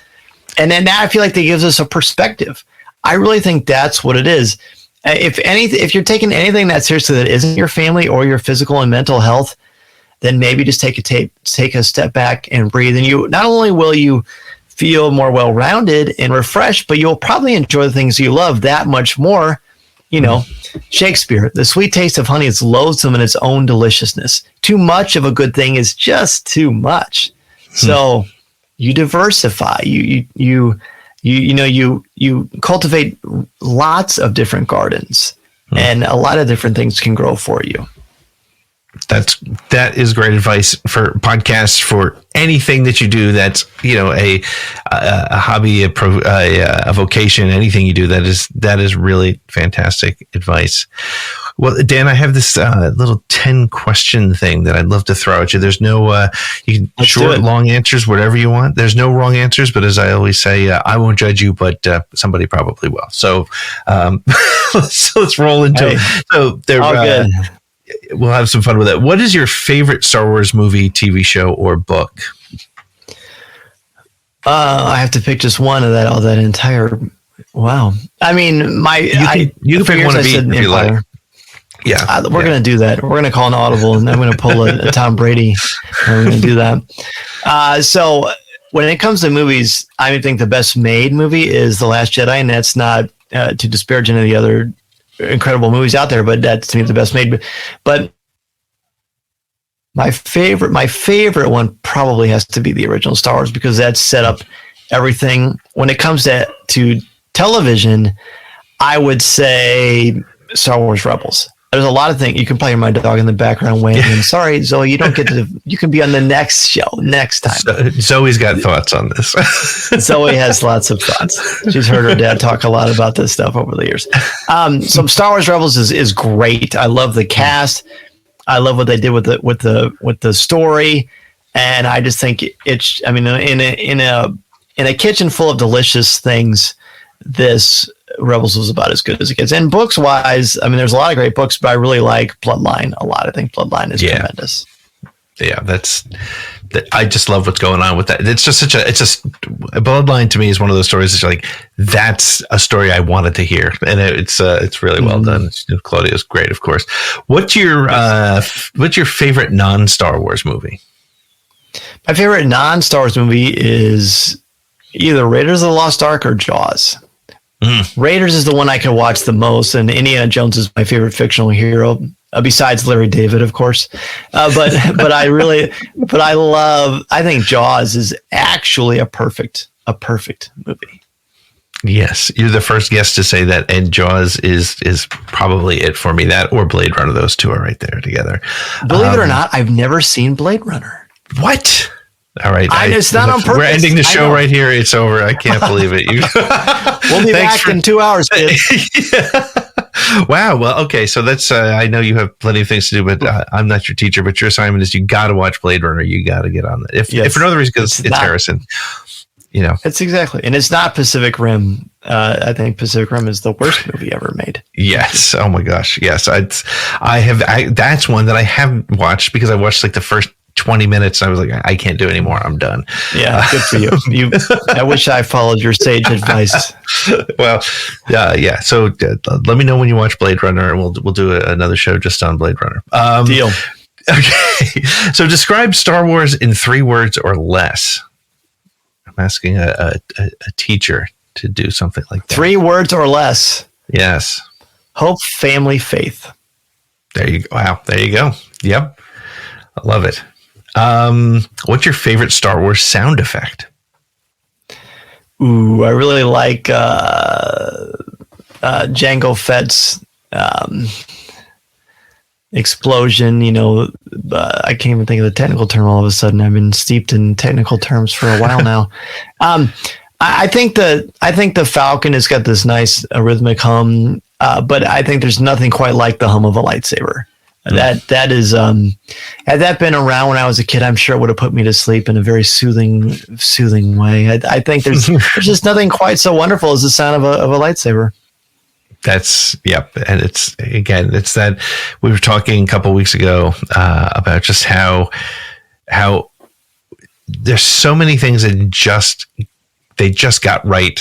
And then now I feel like that gives us a perspective. I really think that's what it is. If you're taking anything that seriously that isn't your family or your physical and mental health, then maybe just take a step back and breathe. And you not only will you feel more well-rounded and refreshed, but you'll probably enjoy the things you love that much more. Shakespeare, the sweet taste of honey is loathsome in its own deliciousness. Too much of a good thing is just too much. So you diversify. You cultivate lots of different gardens, and a lot of different things can grow for you. That is great advice for podcasts, for anything that you do. That's a hobby, a vocation, anything you do. That is really fantastic advice. Well, Dan, I have this little 10-question thing that I'd love to throw at you. There's no you can short, long answers, whatever you want. There's no wrong answers, but as I always say, I won't judge you, but somebody probably will. So, so let's roll into it. So they're good. We'll have some fun with it. What is your favorite Star Wars movie, TV show, or book? I have to pick just one of that. All that entire. Wow. I mean, you can pick one of each if you like. Yeah, we're going to do that. We're going to call an audible, and I'm going to pull a Tom Brady. And we're going to do that. So when it comes to movies, I think the best made movie is The Last Jedi, and that's not to disparage any of the other incredible movies out there, but that's to me the best made. But my favorite one probably has to be the original Star Wars, because that set up everything. When it comes to television, I would say Star Wars Rebels. There's a lot of things. You can play my dog in the background weighing in. Sorry, Zoe, you don't get to. You can be on the next show next time. Zoe's got thoughts on this. Zoe has lots of thoughts. She's heard her dad talk a lot about this stuff over the years. So Star Wars Rebels is great. I love the cast. I love what they did with the story, and I just think it's. I mean, in a kitchen full of delicious things, this Rebels was about as good as it gets. And books wise, I mean, there's a lot of great books, but I really like Bloodline a lot. I think Bloodline is tremendous. Yeah, I just love what's going on with that. It's just Bloodline to me is one of those stories that's like, that's a story I wanted to hear. And it's really well done. Claudia's great, of course. What's your favorite non-Star Wars movie? My favorite non-Star Wars movie is either Raiders of the Lost Ark or Jaws. Raiders is the one I can watch the most, and Indiana Jones is my favorite fictional hero, besides Larry David, of course. But I think Jaws is actually a perfect movie. Yes, you're the first guest to say that, and Jaws is probably it for me. That or Blade Runner, those two are right there together. Believe it or not, I've never seen Blade Runner. What? All right, it's not on purpose. We're ending the show right here. It's over. I can't believe it. We'll be back in 2 hours, kid. Yeah. Wow. Well, okay. So that's. I know you have plenty of things to do, but I'm not your teacher. But your assignment is you got to watch Blade Runner. You got to get on that. If for no other reason, because it's Harrison. It's exactly, and it's not Pacific Rim. I think Pacific Rim is the worst movie ever made. Yes. Oh my gosh. Yes. I have. That's one that I haven't watched because I watched like the first 20 minutes. And I was like, I can't do it anymore. I'm done. Yeah. Good for you. I wish I followed your sage advice. Well, yeah. So let me know when you watch Blade Runner, and we'll do another show just on Blade Runner. Deal. Okay. So describe Star Wars in 3 words or less. Asking a teacher to do something like that. 3 words or less. Yes. Hope, family, faith. There you go. Wow. There you go. Yep. I love it. What's your favorite Star Wars sound effect? Ooh, I really like Jango Fett's explosion. I can't even think of the technical term all of a sudden. I've been steeped in technical terms for a while now. I think the Falcon has got this nice rhythmic hum, but I think there's nothing quite like the hum of a lightsaber. That is, had that been around when I was a kid, I'm sure it would have put me to sleep in a very soothing way. I think there's just nothing quite so wonderful as the sound of a lightsaber. That's and it's that we were talking a couple of weeks ago about just how there's so many things that they just got right.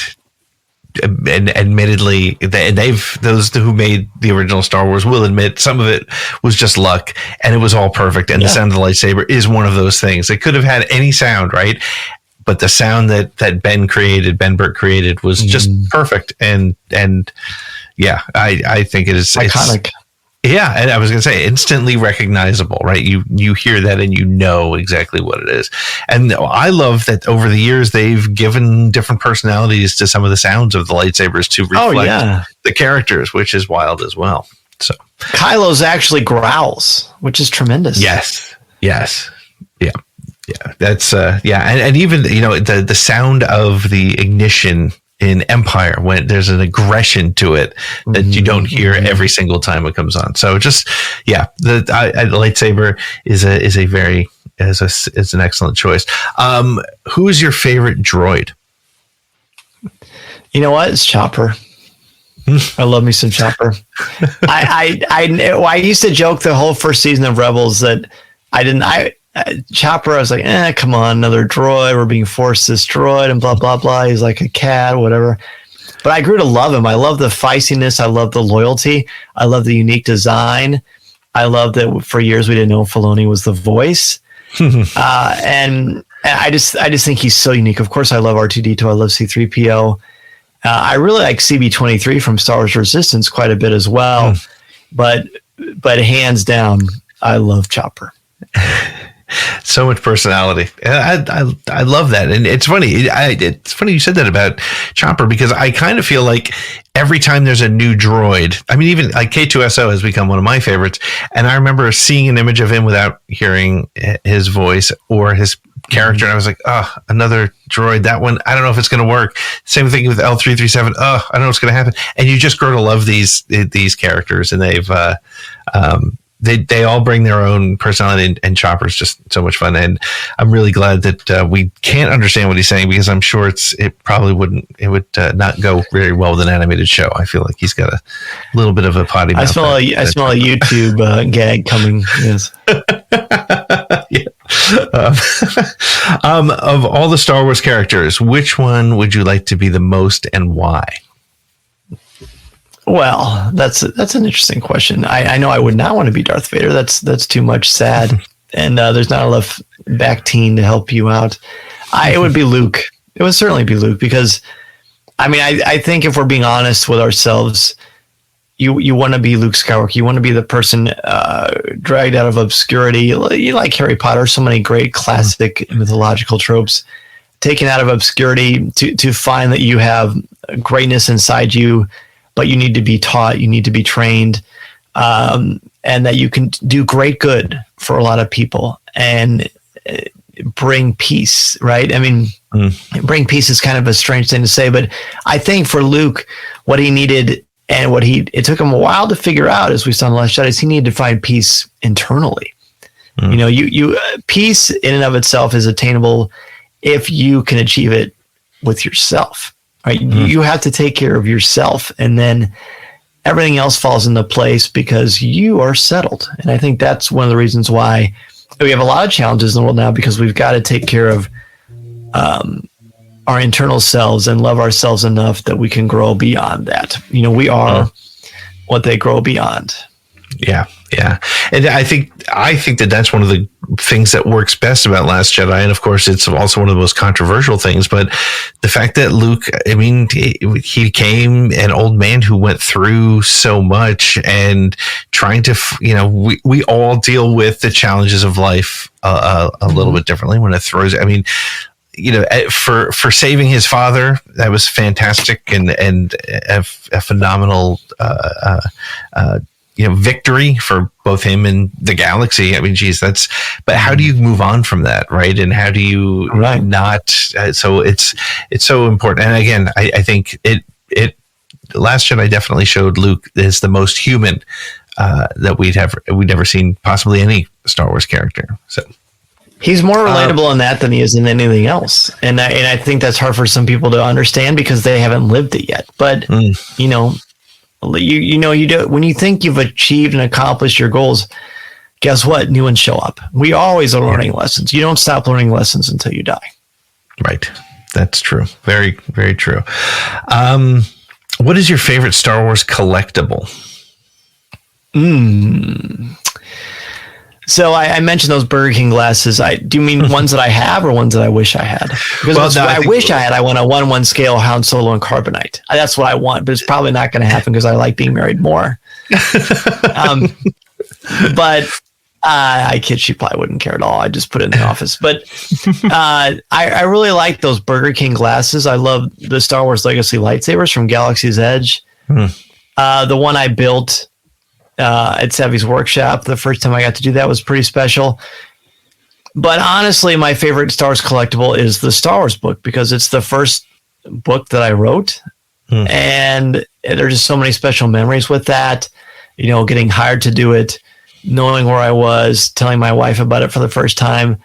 And admittedly, those who made the original Star Wars will admit some of it was just luck, and it was all perfect. And the sound of the lightsaber is one of those things. It could have had any sound, right? But the sound that Ben Burtt created was just perfect. And I think it is iconic. And I was going to say instantly recognizable, right? You hear that and you know exactly what it is. And I love that over the years they've given different personalities to some of the sounds of the lightsabers to reflect the characters, which is wild as well. So Kylo's actually growls, which is tremendous. Yes. Yeah. That's and even the sound of the ignition in Empire, when there's an aggression to it that you don't hear every single time it comes on. So just the lightsaber is an excellent choice. Who is your favorite droid? You know what? It's Chopper. I love me some Chopper. I used to joke the whole first season of Rebels that Chopper, I was like, come on, another droid. We're being forced this droid and blah, blah, blah. He's like a cat, whatever. But I grew to love him. I love the feistiness. I love the loyalty. I love the unique design. I love that for years we didn't know Filoni was the voice. And I just think he's so unique. Of course, I love R2-D2. I love C-3PO. I really like CB-23 from Star Wars Resistance quite a bit as well. But hands down, I love Chopper. So much personality. I love that. And it's funny. It's funny you said that about Chopper, because I kind of feel like every time there's a new droid, I mean, even like K2SO has become one of my favorites. And I remember seeing an image of him without hearing his voice or his character. And I was like, another droid. That one, I don't know if it's going to work. Same thing with L337. I don't know what's going to happen. And you just grow to love these characters, and they've, they all bring their own personality, and Chopper's just so much fun. And I'm really glad that we can't understand what he's saying, because I'm sure it would not go very well with an animated show. I feel like he's got a little bit of a potty mouth. I smell a YouTube gag coming. Yes. Of all the Star Wars characters, which one would you like to be the most, and why? Well, that's an interesting question. I know I would not want to be Darth Vader. That's too much sad, and there's not enough back teen to help you out. It would be Luke. It would certainly be Luke, because, I mean, I think if we're being honest with ourselves, you want to be Luke Skywalker. You want to be the person dragged out of obscurity. You like Harry Potter, so many great classic mythological tropes, taken out of obscurity to find that you have greatness inside you, but you need to be taught, you need to be trained, and that you can do great good for a lot of people and bring peace, right? I mean, bring peace is kind of a strange thing to say, but I think for Luke, what he needed and it took him a while to figure out, as we saw in The Last Jedi, is he needed to find peace internally. You know, you peace in and of itself is attainable if you can achieve it with yourself, right? You have to take care of yourself, and then everything else falls into place because you are settled. And I think that's one of the reasons why we have a lot of challenges in the world now, because we've got to take care of our internal selves and love ourselves enough that we can grow beyond that. You know, we are what they grow beyond. Yeah. And I think that that's one of the things that works best about Last Jedi. And of course, it's also one of the most controversial things, but the fact that Luke, I mean, he became an old man who went through so much, and trying to, you know, we all deal with the challenges of life a little bit differently when it throws, I mean, you know, for saving his father, that was fantastic and a phenomenal, you know, victory for both him and the galaxy. I mean, geez, but how do you move on from that? Right. And how do you not, so it's so important. And again, I think Last Jedi definitely showed Luke is the most human, that we'd never seen possibly any Star Wars character. So he's more relatable in that than he is in anything else. And I think that's hard for some people to understand because they haven't lived it yet. But, you know, you do, when you think you've achieved and accomplished your goals, guess what? New ones show up. We always are learning lessons. You don't stop learning lessons until you die. Right. That's true. Very, very true. What is your favorite Star Wars collectible? So I mentioned those Burger King glasses. Do you mean ones that I have or ones that I wish I had? Because I wish I had. I want a 1:1 scale Han Solo and Carbonite. That's what I want, but it's probably not going to happen because I like being married more. But I kid, she probably wouldn't care at all. I just put it in the office. But I really like those Burger King glasses. I love the Star Wars Legacy lightsabers from Galaxy's Edge. The one I built at Savvy's workshop, the first time I got to do that was pretty special. But honestly, my favorite Star Wars collectible is the Star Wars book, because it's the first book that I wrote. And there's just so many special memories with that, you know, getting hired to do it, knowing where I was, telling my wife about it for the first time,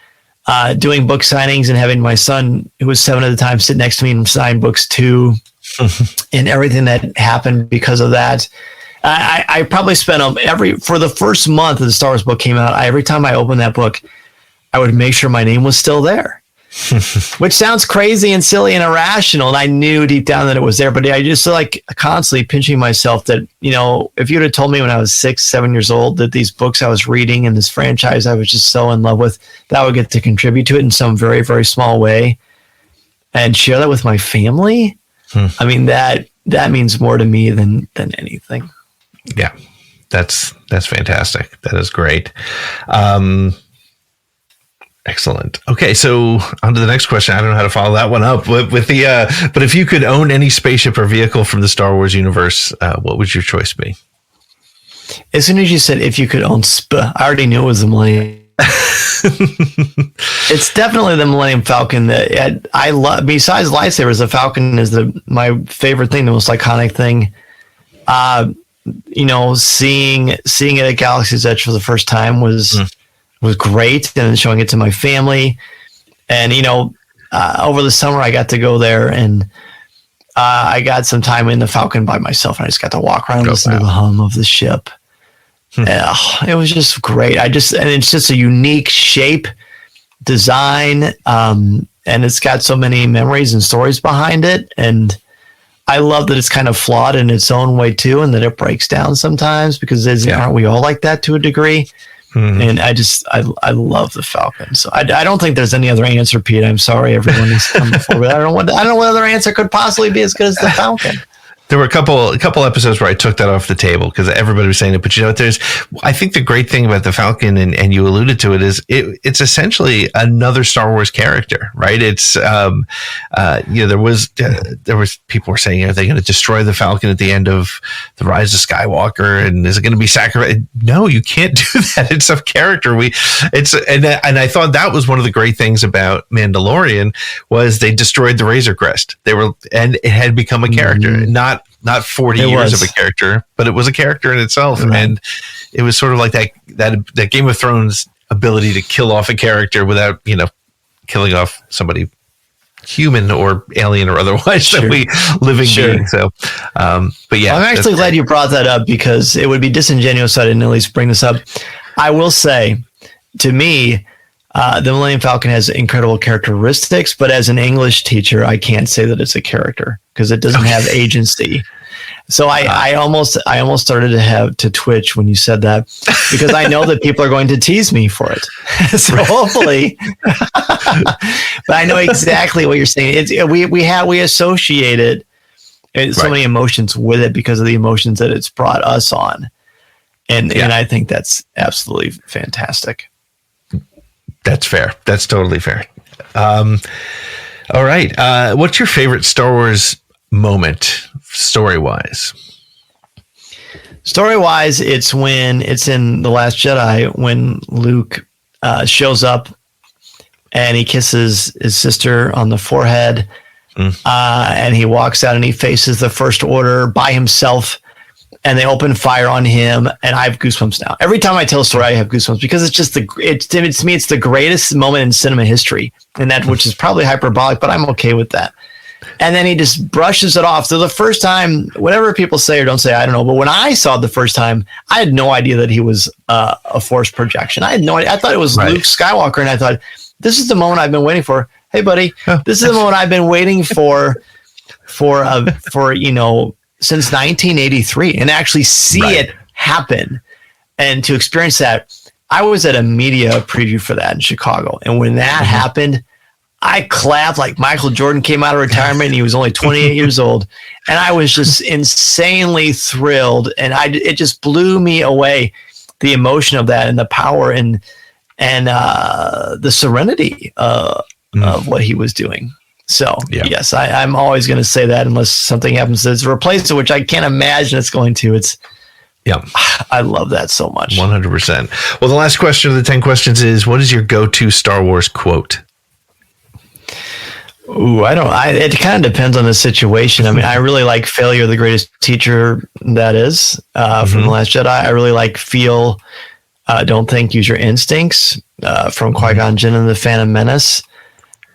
doing book signings and having my son, who was 7 at the time, sit next to me and sign books too, and everything that happened because of that. I probably spent for the first month that the Star Wars book came out, every time I opened that book, I would make sure my name was still there, which sounds crazy and silly and irrational. And I knew deep down that it was there, but I just like constantly pinching myself that, you know, if you'd have told me when I was 6, 7 years old that these books I was reading and this franchise I was just so in love with, that I would get to contribute to it in some very, very small way and share that with my family. I mean, that means more to me than anything. Yeah, that's fantastic. That is great. Excellent. Okay, so on to the next question. I don't know how to follow that one up but if you could own any spaceship or vehicle from the Star Wars universe, what would your choice be? As soon as you said if you could own I already knew it was the Millennium. It's definitely the Millennium Falcon that I love. Besides lightsabers, the Falcon is my favorite thing, the most iconic thing. You know, seeing it at Galaxy's Edge for the first time was great, and then showing it to my family. And you know, over the summer I got to go there, and I got some time in the Falcon by myself, and I just got to walk around and listen to the hum of the ship. It was just great. And it's just a unique shape, design, and it's got so many memories and stories behind it. And I love that it's kind of flawed in its own way too, and that it breaks down sometimes, because aren't we all like that to a degree? And I love the Falcon. So I don't think there's any other answer, Pete. I'm sorry, everyone who's come before, but I don't know what other answer could possibly be as good as the Falcon. There were a couple episodes where I took that off the table because everybody was saying it. But I think the great thing about the Falcon, and you alluded to it, is it's essentially another Star Wars character, right? It's there was people were saying, are they going to destroy the Falcon at the end of the Rise of Skywalker, and is it going to be sacrificed? No, you can't do that. It's a character. And I thought that was one of the great things about Mandalorian was they destroyed the Razor Crest. And it had become a character, not 40 years of a character, but it was a character in itself. Right. And it was sort of like that Game of Thrones ability to kill off a character without, killing off somebody human or alien or otherwise that we living being. So, but yeah, I'm actually glad you brought that up because it would be disingenuous if I didn't at least bring this up. I will say, to me, the Millennium Falcon has incredible characteristics, but as an English teacher, I can't say that it's a character because it doesn't have agency. So I almost started to twitch when you said that because I know that people are going to tease me for it. So hopefully, but I know exactly what you're saying. We associated so many emotions with it because of the emotions that it's brought us on, and I think that's absolutely fantastic. That's fair. That's totally fair. All right. What's your favorite Star Wars moment, story-wise? Story-wise, it's when it's in The Last Jedi when Luke shows up and he kisses his sister on the forehead, and he walks out and he faces the First Order by himself. And they open fire on him, and I have goosebumps now. Every time I tell a story, I have goosebumps because it's just to me, it's the greatest moment in cinema history, and that which is probably hyperbolic, but I'm okay with that. And then he just brushes it off. So the first time, whatever people say or don't say, I don't know. But when I saw it the first time, I had no idea that he was a force projection. I had no idea. I thought it was Luke Skywalker, and I thought, this is the moment I've been waiting for. Hey, buddy, this is the moment I've been waiting for since 1983, and actually see it happen and to experience that. I was at a media preview for that in Chicago. And when that happened, I clapped like Michael Jordan came out of retirement and he was only 28 years old. And I was just insanely thrilled. And it just blew me away, the emotion of that and the power and the serenity of what he was doing. So, yes, I'm always going to say that unless something happens that's replaced it, which I can't imagine it's going to. I love that so much. 100%. Well, the last question of the 10 questions is, what is your go-to Star Wars quote? Ooh, it kind of depends on the situation. I mean, I really like "Failure, the greatest teacher that is," from The Last Jedi. I really like "Feel, don't think, use your instincts," from Qui-Gon Jinn and the Phantom Menace.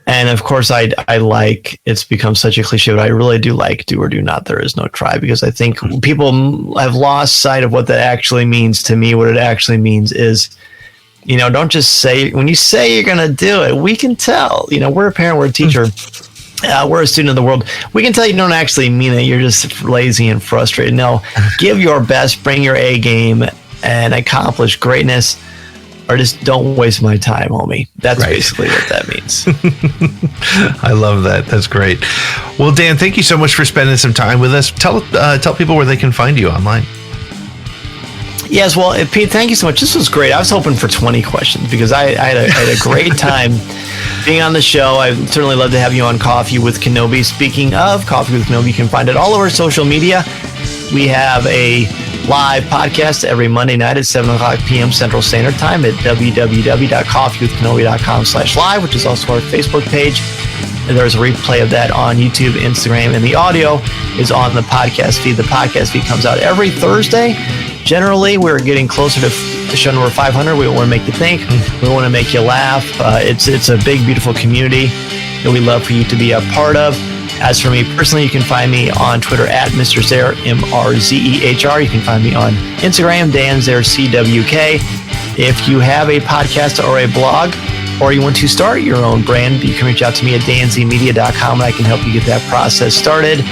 And of course, I like, it's become such a cliche, but I really do like "Do or do not, there is no try," because I think people have lost sight of what that actually means. To me, what it actually means is, don't just say, when you say you're going to do it, we can tell. We're a parent, we're a teacher, we're a student of the world. We can tell you don't actually mean it. You're just lazy and frustrated. No, give your best, bring your A game, and accomplish greatness. Or just don't waste my time, homie. That's basically what that means. I love that. That's great. Well, Dan, thank you so much for spending some time with us. Tell people where they can find you online. Yes, well, Pete, thank you so much. This was great. I was hoping for 20 questions because I had a great time being on the show. I'd certainly love to have you on Coffee with Kenobi. Speaking of Coffee with Kenobi, you can find it all over social media. We have a live podcast every Monday night at 7 o'clock p.m. Central Standard Time at www.coffeewithkenobi.com/live, which is also our Facebook page. And there's a replay of that on YouTube, Instagram, and the audio is on the podcast feed. The podcast feed comes out every Thursday. Generally, we're getting closer to show number 500. We want to make you think. We want to make you laugh. It's a big, beautiful community that we love for you to be a part of. As for me personally, you can find me on Twitter at Mr. Zehr, MRZEHR. You can find me on Instagram, Dan Zehr, CWK. If you have a podcast or a blog, or you want to start your own brand, you can reach out to me at danzmedia.com, and I can help you get that process started.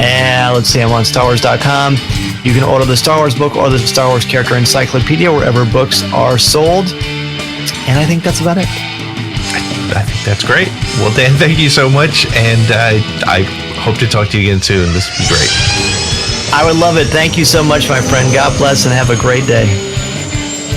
And let's see, I'm on StarWars.com. You can order the Star Wars book or the Star Wars character encyclopedia wherever books are sold. And I think that's about it. I think that's great. Well, Dan, thank you so much. And I hope to talk to you again soon. This would be great. I would love it. Thank you so much, my friend. God bless and have a great day.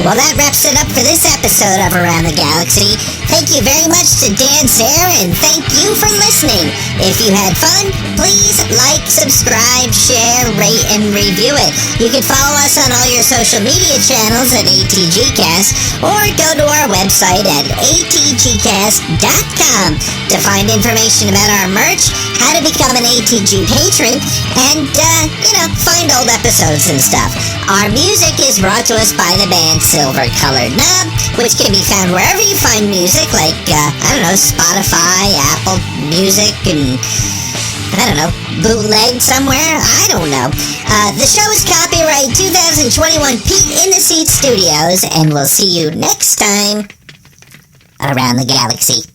Well, that wraps it up for this episode of Around the Galaxy. Thank you very much to Dan Zehr, and thank you for listening. If you had fun, please like, subscribe, share, rate, and review it. You can follow us on all your social media channels at ATGcast, or go to our website at atgcast.com to find information about our merch, how to become an ATG patron, and, find old episodes and stuff. Our music is brought to us by the band Silver Colored Knob, which can be found wherever you find music, like, Spotify, Apple Music, and, bootleg somewhere? I don't know. The show is copyright 2021 Pete in the Seat Studios, and we'll see you next time around the galaxy.